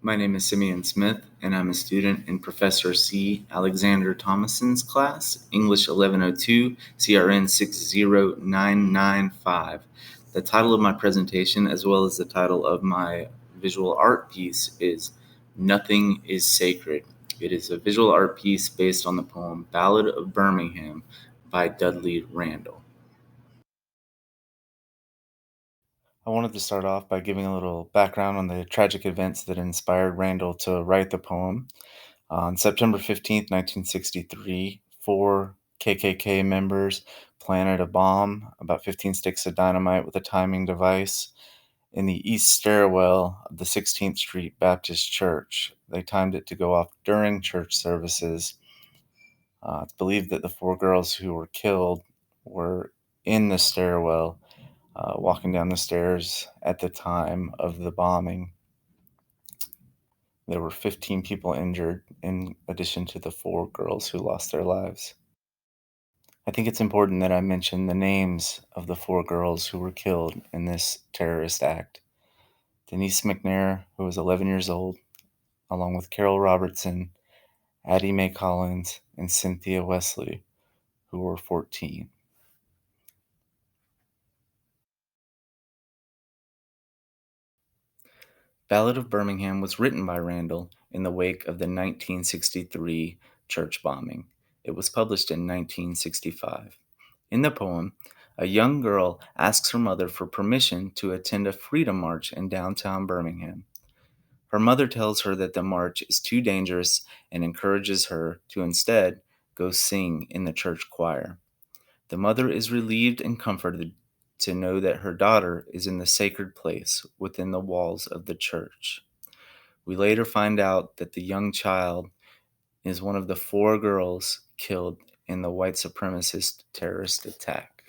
My name is Simeon Smith, and I'm a student in Professor C. Alexander Thomason's class, English 1102, CRN 60995. The title of my presentation, as well as the title of my visual art piece, is Nothing is Sacred. It is a visual art piece based on the poem Ballad of Birmingham by Dudley Randall. I wanted to start off by giving a little background on the tragic events that inspired Randall to write the poem. On September 15th, 1963, four KKK members planted a bomb, about 15 sticks of dynamite with a timing device, in the east stairwell of the 16th Street Baptist Church. They timed it to go off during church services. It's believed that the four girls who were killed were in the stairwell, walking down the stairs at the time of the bombing. There were 15 people injured, in addition to the four girls who lost their lives. I think it's important that I mention the names of the four girls who were killed in this terrorist act. Denise McNair, who was 11 years old, along with Carol Robertson, Addie Mae Collins, and Cynthia Wesley, who were 14. Ballad of Birmingham was written by Randall in the wake of the 1963 church bombing. It was published in 1965. In the poem, a young girl asks her mother for permission to attend a freedom march in downtown Birmingham. Her mother tells her that the march is too dangerous and encourages her to instead go sing in the church choir. The mother is relieved and comforted to know that her daughter is in the sacred place within the walls of the church. We later find out that the young child is one of the four girls killed in the white supremacist terrorist attack.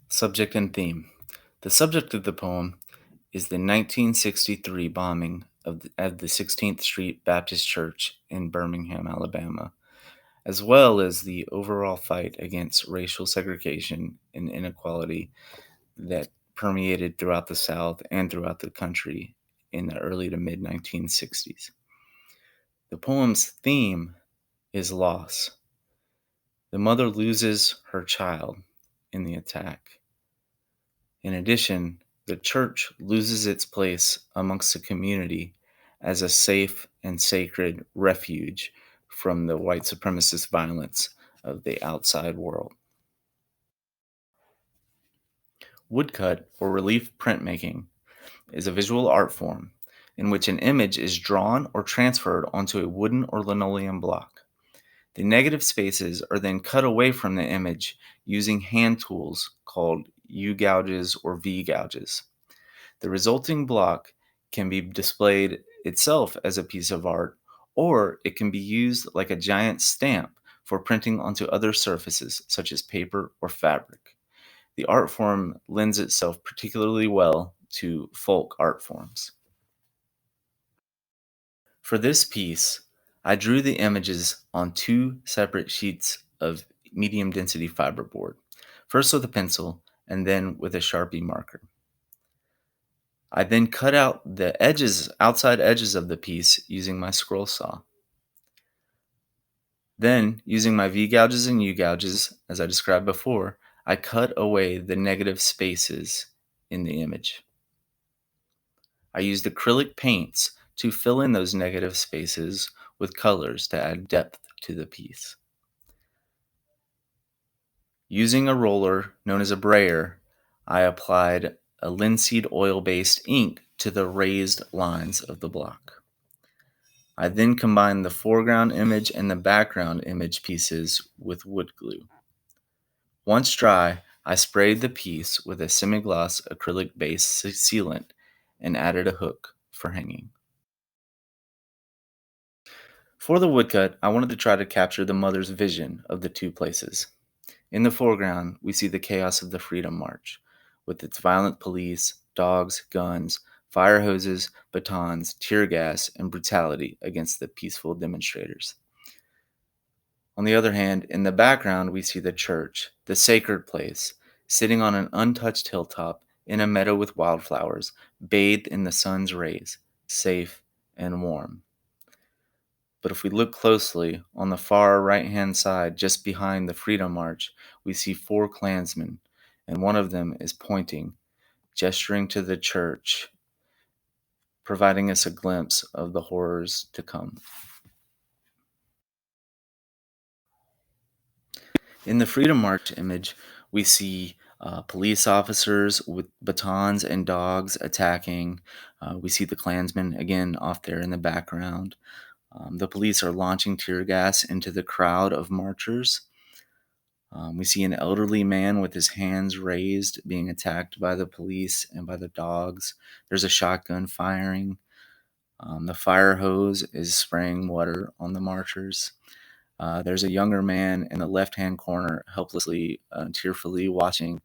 Subject and theme. The subject of the poem is the 1963 bombing of the 16th Street Baptist Church in Birmingham, Alabama, as well as the overall fight against racial segregation and inequality that permeated throughout the South and throughout the country in the early to mid 1960s. The poem's theme is loss. The mother loses her child in the attack. In addition, the church loses its place amongst the community as a safe and sacred refuge from the white supremacist violence of the outside world. Woodcut, or relief printmaking, is a visual art form in which an image is drawn or transferred onto a wooden or linoleum block. The negative spaces are then cut away from the image using hand tools called U gouges or V gouges. The resulting block can be displayed itself as a piece of art, or it can be used like a giant stamp for printing onto other surfaces such as paper or fabric. The art form lends itself particularly well to folk art forms. For this piece, I drew the images on two separate sheets of medium density fiberboard, first with a pencil and then with a Sharpie marker. I then cut out the outside edges of the piece using my scroll saw. Then, using my V gouges and U gouges, as I described before, I cut away the negative spaces in the image. I used acrylic paints to fill in those negative spaces with colors to add depth to the piece. Using a roller known as a brayer, I applied a linseed oil-based ink to the raised lines of the block. I then combined the foreground image and the background image pieces with wood glue. Once dry, I sprayed the piece with a semi-gloss acrylic-based sealant and added a hook for hanging. For the woodcut, I wanted to try to capture the mother's vision of the two places. In the foreground, we see the chaos of the Freedom March, with its violent police, dogs, guns, fire hoses, batons, tear gas, and brutality against the peaceful demonstrators. On the other hand, in the background, we see the church, the sacred place, sitting on an untouched hilltop in a meadow with wildflowers, bathed in the sun's rays, safe and warm. But if we look closely, on the far right-hand side, just behind the Freedom March, we see four Klansmen, and one of them is pointing, gesturing to the church, providing us a glimpse of the horrors to come. In the Freedom March image, we see police officers with batons and dogs attacking. We see the Klansmen again off there in the background. The police are launching tear gas into the crowd of marchers. We see an elderly man with his hands raised being attacked by the police and by the dogs. There's a shotgun firing. The fire hose is spraying water on the marchers. There's a younger man in the left-hand corner, helplessly, tearfully watching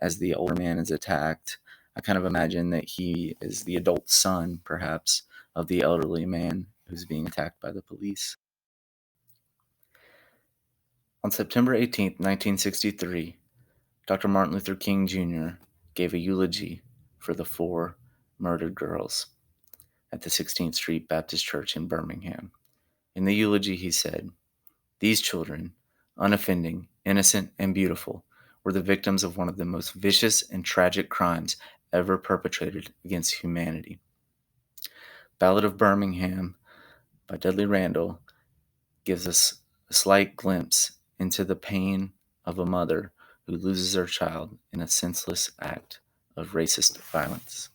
as the older man is attacked. I kind of imagine that he is the adult son, perhaps, of the elderly man who's being attacked by the police. On September 18th, 1963, Dr. Martin Luther King Jr. gave a eulogy for the four murdered girls at the 16th Street Baptist Church in Birmingham. In the eulogy, he said, "These children, unoffending, innocent, and beautiful, were the victims of one of the most vicious and tragic crimes ever perpetrated against humanity." Ballad of Birmingham by Dudley Randall gives us a slight glimpse into the pain of a mother who loses her child in a senseless act of racist violence.